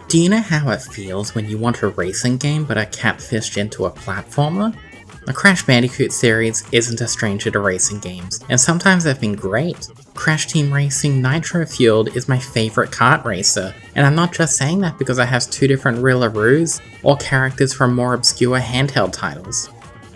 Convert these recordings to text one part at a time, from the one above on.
Do you know how it feels when you want a racing game but are catfished into a platformer? The Crash Bandicoot series isn't a stranger to racing games, and sometimes they've been great. Crash Team Racing Nitro Fueled is my favourite kart racer, and I'm not just saying that because it has two different Rillaroos or characters from more obscure handheld titles.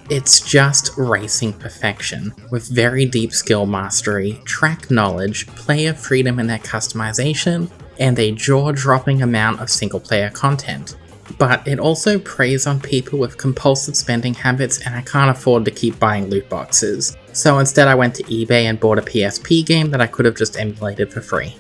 It's just racing perfection, with very deep skill mastery, track knowledge, player freedom in their customization, and a jaw-dropping amount of single-player content. But it also preys on people with compulsive spending habits, and I can't afford to keep buying loot boxes. So instead I went to eBay and bought a PSP game that I could have just emulated for free.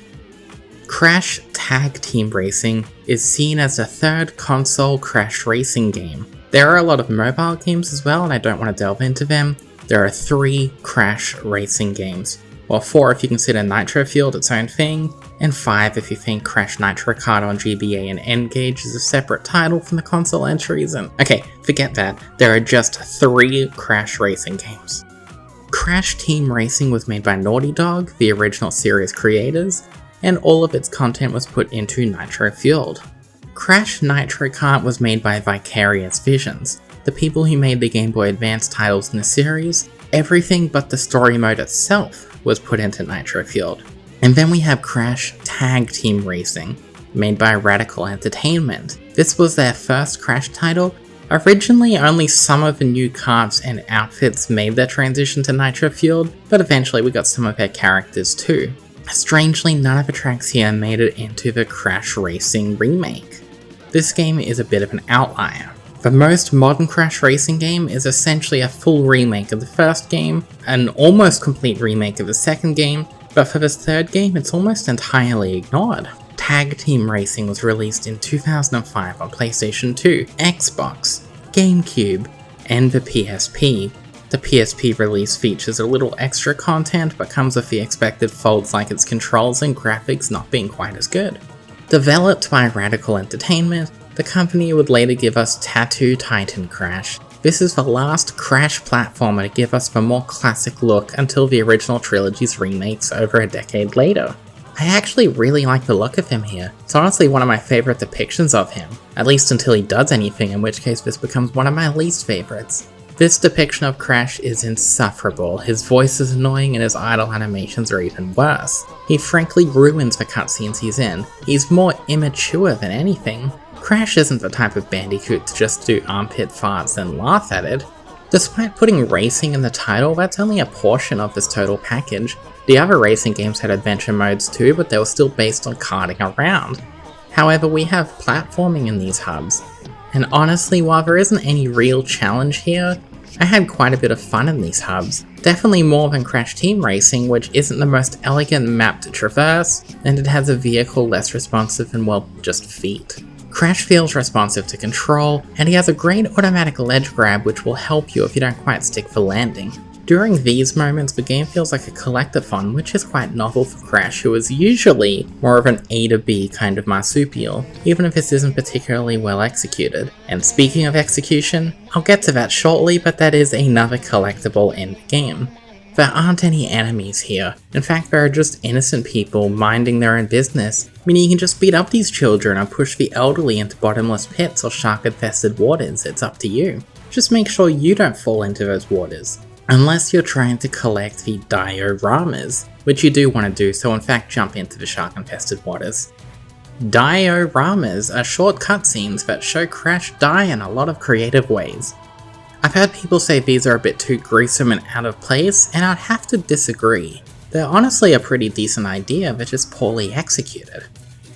Crash Tag Team Racing is seen as the third console Crash racing game. There are a lot of mobile games as well, and I don't want to delve into them. There are 3 Crash racing games. Well, 4 if you consider Nitro Fueled its own thing, and 5 if you think Crash Nitro Kart on GBA and N-Gage is a separate title from the console entries, and okay, forget that, there are just 3 Crash racing games. Crash Team Racing was made by Naughty Dog, the original series creators, and all of its content was put into Nitro Fueled. Crash Nitro Kart was made by Vicarious Visions, the people who made the Game Boy Advance titles in the series. Everything but the story mode itself was put into Nitro Fueled. And then we have Crash Tag Team Racing, made by Radical Entertainment. This was their first Crash title. Originally, only some of the new karts and outfits made their transition to Nitro Fueled, but eventually we got some of their characters too. Strangely, none of the tracks here made it into the Crash Racing remake. This game is a bit of an outlier. The most modern Crash racing game is essentially a full remake of the first game, an almost complete remake of the second game, but for this third game it's almost entirely ignored. Tag Team Racing was released in 2005 on PlayStation 2, Xbox, GameCube, and the PSP. The PSP release features a little extra content but comes with the expected faults like its controls and graphics not being quite as good. Developed by Radical Entertainment, the company would later give us Tattoo Titan Crash. This is the last Crash platformer to give us the more classic look until the original trilogy's remakes over a decade later. I actually really like the look of him here. It's honestly one of my favourite depictions of him, at least until he does anything, in which case this becomes one of my least favourites. This depiction of Crash is insufferable, his voice is annoying and his idle animations are even worse. He frankly ruins the cutscenes he's in. He's more immature than anything. Crash isn't the type of Bandicoot to just do armpit farts and laugh at it. Despite putting racing in the title, that's only a portion of this total package. The other racing games had adventure modes too, but they were still based on karting around. However, we have platforming in these hubs. And honestly, while there isn't any real challenge here, I had quite a bit of fun in these hubs. Definitely more than Crash Team Racing, which isn't the most elegant map to traverse, and it has a vehicle less responsive than, well, just feet. Crash feels responsive to control, and he has a great automatic ledge grab which will help you if you don't quite stick for landing. During these moments, the game feels like a collectathon, which is quite novel for Crash, who is usually more of an A to B kind of marsupial, even if this isn't particularly well executed. And speaking of execution, I'll get to that shortly, but that is another collectible in the game. There aren't any enemies here. In fact, there are just innocent people minding their own business, meaning you can just beat up these children or push the elderly into bottomless pits or shark-infested waters. It's up to you. Just make sure you don't fall into those waters. Unless you're trying to collect the dioramas, which you do want to do, so in fact jump into the shark-infested waters. Dioramas are short cutscenes that show Crash die in a lot of creative ways. I've heard people say these are a bit too gruesome and out of place, and I'd have to disagree. They're honestly a pretty decent idea, but just poorly executed.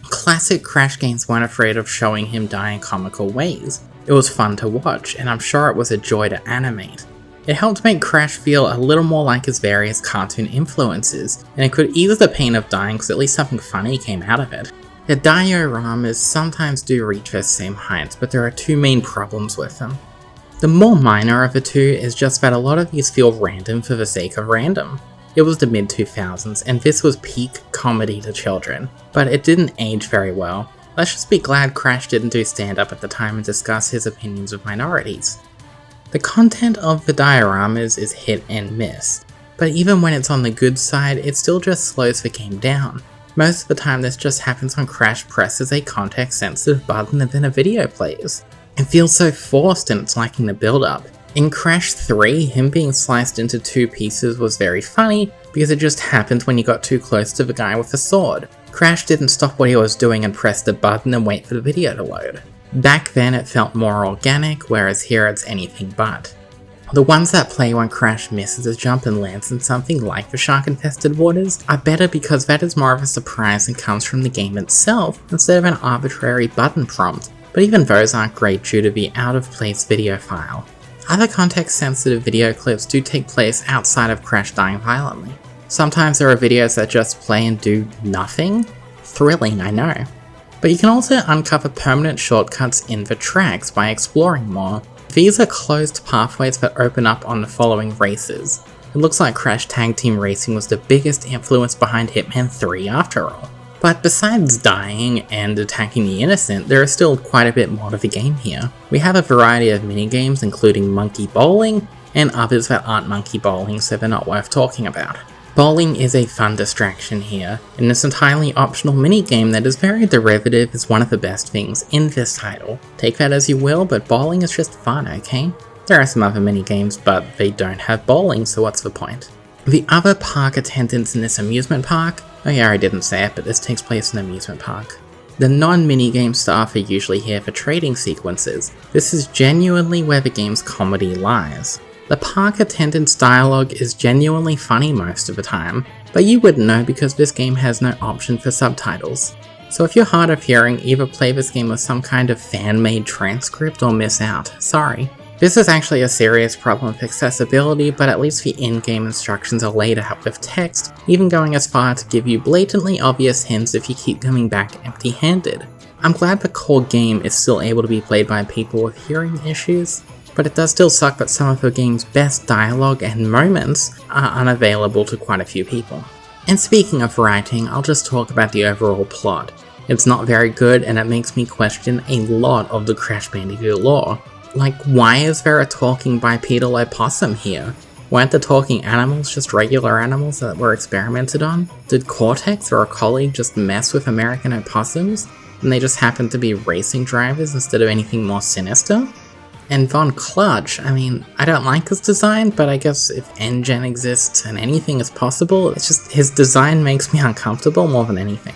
Classic Crash games weren't afraid of showing him die in comical ways. It was fun to watch, and I'm sure it was a joy to animate. It helped make Crash feel a little more like his various cartoon influences, and it could ease the pain of dying because at least something funny came out of it. The dioramas sometimes do reach their same heights, but there are 2 main problems with them. The more minor of the 2 is just that a lot of these feel random for the sake of random. It was the mid-2000s, and this was peak comedy to children, but it didn't age very well. Let's just be glad Crash didn't do stand-up at the time and discuss his opinions of minorities. The content of the dioramas is hit and miss, but even when it's on the good side, it still just slows the game down. Most of the time this just happens when Crash presses a context-sensitive button and then a video plays. It feels so forced and it's lacking the build-up. In Crash 3, him being sliced into 2 pieces was very funny because it just happened when you got too close to the guy with the sword. Crash didn't stop what he was doing and press the button and wait for the video to load. Back then it felt more organic, whereas here it's anything but. The ones that play when Crash misses a jump and lands in something like the shark-infested waters are better because that is more of a surprise and comes from the game itself instead of an arbitrary button prompt, but even those aren't great due to the out-of-place video file. Other context-sensitive video clips do take place outside of Crash dying violently. Sometimes there are videos that just play and do nothing. Thrilling, I know. But you can also uncover permanent shortcuts in the tracks by exploring more. These are closed pathways that open up on the following races. It looks like Crash Tag Team Racing was the biggest influence behind Hitman 3 after all. But besides dying and attacking the innocent, there is still quite a bit more to the game here. We have a variety of minigames including monkey bowling, and others that aren't monkey bowling so they're not worth talking about. Bowling is a fun distraction here, and this entirely optional minigame that is very derivative is one of the best things in this title. Take that as you will, but bowling is just fun, okay? There are some other minigames, but they don't have bowling, so what's the point? The other park attendants in this amusement park, oh yeah, I didn't say it, but this takes place in an amusement park. The non-minigame staff are usually here for trading sequences. This is genuinely where the game's comedy lies. The park attendant's dialogue is genuinely funny most of the time, but you wouldn't know because this game has no option for subtitles. So if you're hard of hearing, either play this game with some kind of fan-made transcript or miss out, sorry. This is actually a serious problem with accessibility, but at least the in-game instructions are laid out with text, even going as far to give you blatantly obvious hints if you keep coming back empty-handed. I'm glad the core game is still able to be played by people with hearing issues, but it does still suck that some of the game's best dialogue and moments are unavailable to quite a few people. And speaking of writing, I'll just talk about the overall plot. It's not very good and it makes me question a lot of the Crash Bandicoot lore. Like, why is there a talking bipedal opossum here? Weren't the talking animals just regular animals that were experimented on? Did Cortex or a colleague just mess with American opossums? And they just happened to be racing drivers instead of anything more sinister? And Von Clutch, I mean, I don't like his design, but I guess if NGen exists and anything is possible, it's just his design makes me uncomfortable more than anything.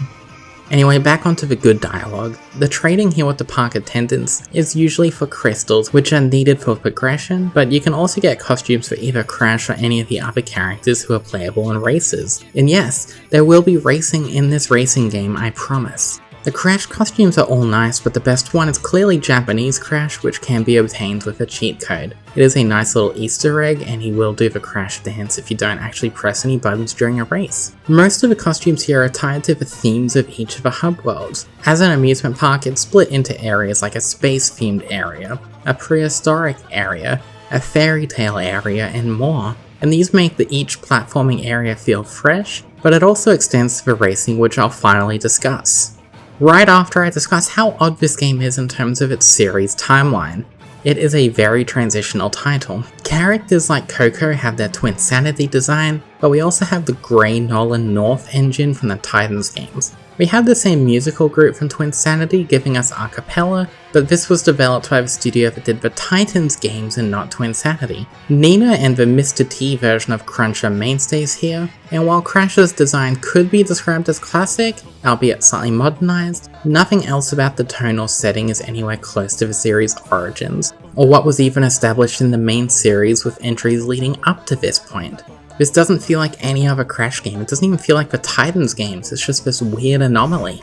Anyway, back onto the good dialogue. The trading here with the park attendants is usually for crystals, which are needed for progression, but you can also get costumes for either Crash or any of the other characters who are playable in races. And yes, there will be racing in this racing game, I promise. The Crash costumes are all nice, but the best one is clearly Japanese Crash, which can be obtained with a cheat code. It is a nice little Easter egg, and he will do the Crash dance if you don't actually press any buttons during a race. Most of the costumes here are tied to the themes of each of the hub worlds. As an amusement park, it's split into areas like a space-themed area, a prehistoric area, a fairy tale area, and more. And these make each platforming area feel fresh, but it also extends to the racing, which I'll finally discuss. Right after I discuss how odd this game is in terms of its series timeline. It is a very transitional title. Characters like Coco have their Twinsanity design, but we also have the Grey Nolan North engine from the Titans games. We have the same musical group from Twinsanity giving us a cappella, but this was developed by the studio that did the Titans games and not Twinsanity. Nina and the Mr. T version of Crunch are mainstays here, and while Crash's design could be described as classic, albeit slightly modernized, nothing else about the tone or setting is anywhere close to the series' origins, or what was even established in the main series with entries leading up to this point. This doesn't feel like any other Crash game, it doesn't even feel like the Titans games, it's just this weird anomaly.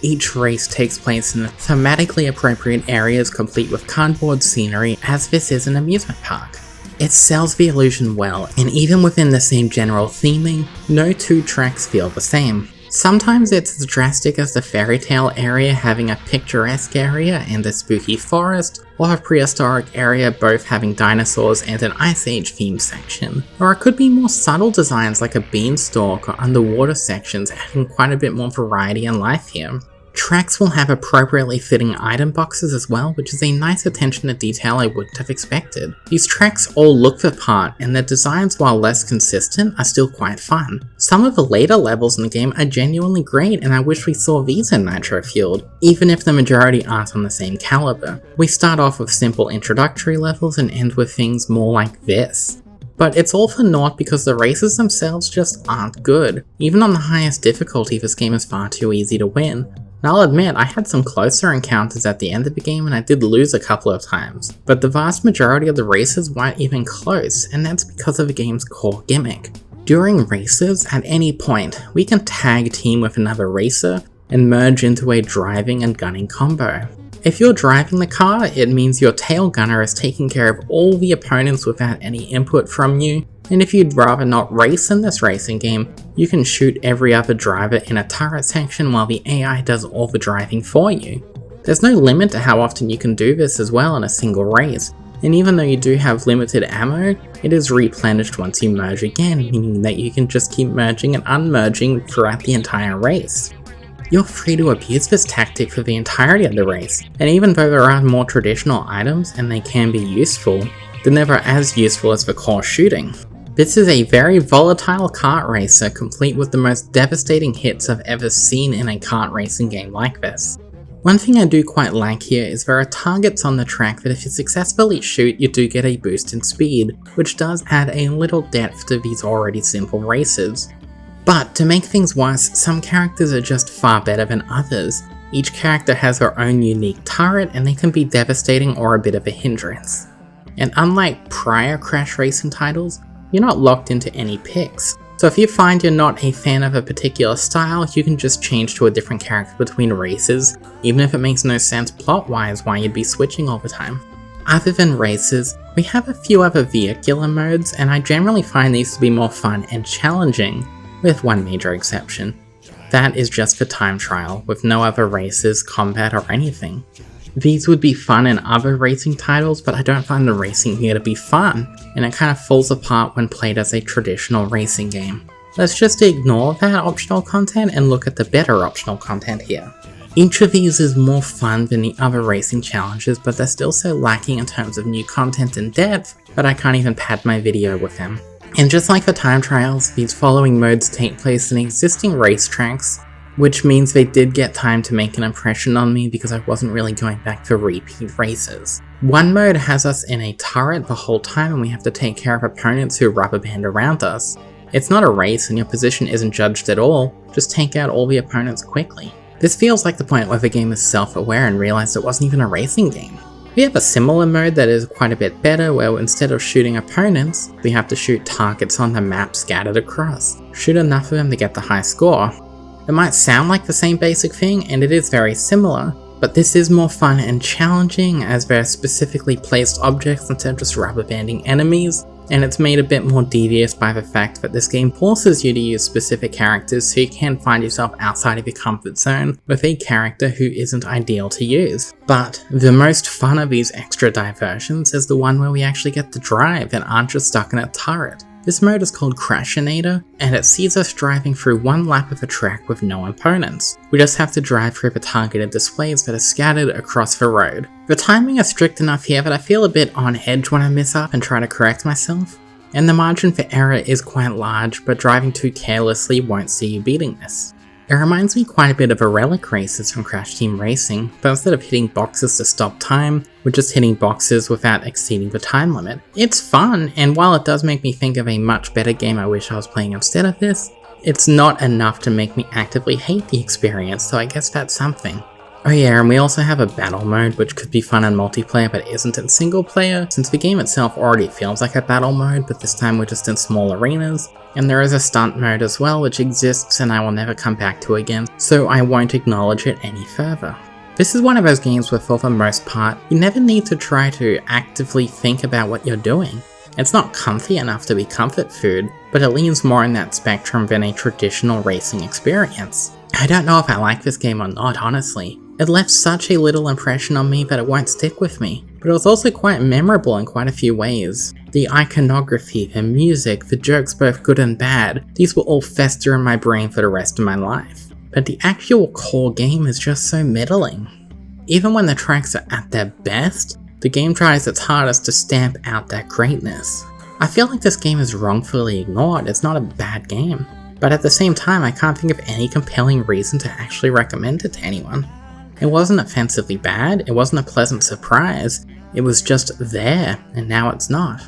Each race takes place in thematically appropriate areas complete with cardboard scenery, as this is an amusement park. It sells the illusion well, and even within the same general theming, no two tracks feel the same. Sometimes it's as drastic as the fairy tale area having a picturesque area and a spooky forest, or a prehistoric area both having dinosaurs and an Ice Age themed section. Or it could be more subtle designs like a beanstalk or underwater sections adding quite a bit more variety and life here. Tracks will have appropriately fitting item boxes as well, which is a nice attention to detail I wouldn't have expected. These tracks all look the part, and their designs, while less consistent, are still quite fun. Some of the later levels in the game are genuinely great, and I wish we saw these in Nitro Fueled, even if the majority aren't on the same caliber. We start off with simple introductory levels and end with things more like this. But it's all for naught because the races themselves just aren't good. Even on the highest difficulty, this game is far too easy to win. And I'll admit, I had some closer encounters at the end of the game and I did lose a couple of times, but the vast majority of the races weren't even close, and that's because of the game's core gimmick. During races, at any point, we can tag team with another racer and merge into a driving and gunning combo. If you're driving the car, it means your tail gunner is taking care of all the opponents without any input from you, and if you'd rather not race in this racing game, you can shoot every other driver in a turret section while the AI does all the driving for you. There's no limit to how often you can do this as well in a single race, and even though you do have limited ammo, it is replenished once you merge again, meaning that you can just keep merging and unmerging throughout the entire race. You're free to abuse this tactic for the entirety of the race, and even though there are more traditional items and they can be useful, they're never as useful as the core shooting. This is a very volatile kart racer, complete with the most devastating hits I've ever seen in a kart racing game like this. One thing I do quite like here is there are targets on the track that if you successfully shoot, you do get a boost in speed, which does add a little depth to these already simple races. But to make things worse, some characters are just far better than others. Each character has their own unique turret and they can be devastating or a bit of a hindrance. And unlike prior Crash racing titles, you're not locked into any picks. So if you find you're not a fan of a particular style, you can just change to a different character between races, even if it makes no sense plot-wise why you'd be switching all the time. Other than races, we have a few other vehicular modes, and I generally find these to be more fun and challenging, with one major exception. That is just for time trial, with no other races, combat, or anything. These would be fun in other racing titles, but I don't find the racing here to be fun, and it kind of falls apart when played as a traditional racing game. Let's just ignore that optional content and look at the better optional content here. Each of these is more fun than the other racing challenges, but they're still so lacking in terms of new content and depth that I can't even pad my video with them. And just like for time trials, these following modes take place in existing racetracks, which means they did get time to make an impression on me because I wasn't really going back for repeat races. One mode has us in a turret the whole time and we have to take care of opponents who rubber band around us. It's not a race and your position isn't judged at all, just take out all the opponents quickly. This feels like the point where the game is self-aware and realized it wasn't even a racing game. We have a similar mode that is quite a bit better where instead of shooting opponents, we have to shoot targets on the map scattered across. Shoot enough of them to get the high score. It might sound like the same basic thing, and it is very similar, but this is more fun and challenging as they're specifically placed objects instead of just rubber banding enemies, and it's made a bit more devious by the fact that this game forces you to use specific characters so you can find yourself outside of your comfort zone with a character who isn't ideal to use. But the most fun of these extra diversions is the one where we actually get to drive and aren't just stuck in a turret. This mode is called Crashinator, and it sees us driving through one lap of a track with no opponents. We just have to drive through the targeted displays that are scattered across the road. The timing is strict enough here that I feel a bit on edge when I mess up and try to correct myself, and the margin for error is quite large, but driving too carelessly won't see you beating this. It reminds me quite a bit of Relic races from Crash Team Racing, but instead of hitting boxes to stop time, we're just hitting boxes without exceeding the time limit. It's fun, and while it does make me think of a much better game I wish I was playing instead of this, it's not enough to make me actively hate the experience, so I guess that's something. Oh yeah, and we also have a battle mode which could be fun in multiplayer but isn't in single player, since the game itself already feels like a battle mode, but this time we're just in small arenas. And there is a stunt mode as well which exists and I will never come back to again, so I won't acknowledge it any further. This is one of those games where for the most part, you never need to try to actively think about what you're doing. It's not comfy enough to be comfort food, but it leans more in that spectrum than a traditional racing experience. I don't know if I like this game or not, honestly. It left such a little impression on me that it won't stick with me, but it was also quite memorable in quite a few ways. The iconography, the music, the jokes both good and bad, these will all fester in my brain for the rest of my life. but the actual core game is just so middling. Even when the tracks are at their best, the game tries its hardest to stamp out that greatness. I feel like this game is wrongfully ignored. It's not a bad game, but at the same time I can't think of any compelling reason to actually recommend it to anyone. It wasn't offensively bad, it wasn't a pleasant surprise, it was just there, and now it's not.